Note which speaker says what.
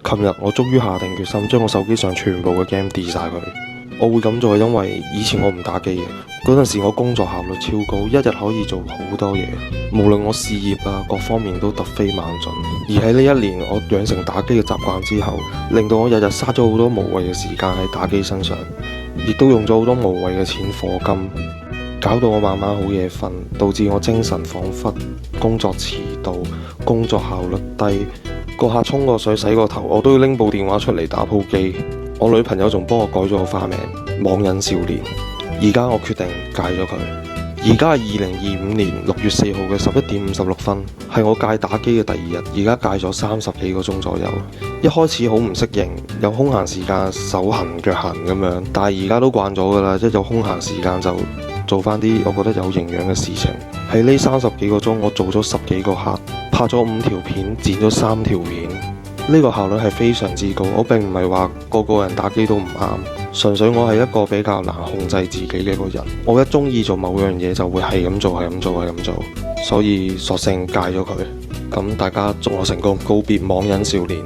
Speaker 1: 琴日我終於下定決心，將我手機上全部嘅 game delete 晒佢。我會咁做係因為以前我唔打機嘅，嗰陣時我工作效率超高，一日可以做好多嘢，無論我事業啊各方面都突飛猛進。而喺呢一年我養成打機嘅習慣之後，令到我日日嘥咗好多無謂嘅時間喺打機身上，亦都用咗好多無謂嘅錢課金，搞到我晚晚好夜瞓，導致我精神恍惚，工作遲到，工作效率低。個客沖個水洗個頭，我都要拎部電話出嚟打鋪機。我女朋友仲幫我改咗個花名網癮少年。而家我決定戒咗佢。而家係2025年6月4號嘅11點56分，係我戒打機嘅第2日。而家戒咗30幾個鐘左右。一開始好唔適應，有空閒時間手痕腳痕咁樣，但係而家都慣咗噶啦。一有空閒時間就做翻啲我覺得有營養嘅事情。喺呢30幾個鐘，我做咗10幾個客，拍咗5條片，剪咗3條片。呢個效率係非常之高。我並唔係話個個人打機都唔啱，純粹我係一個比較難控制自己嘅一個人。我一中意做某樣嘢就會係咁做，係咁做，係咁做，所以索性戒咗佢。咁大家祝我成功，告別網癮少年。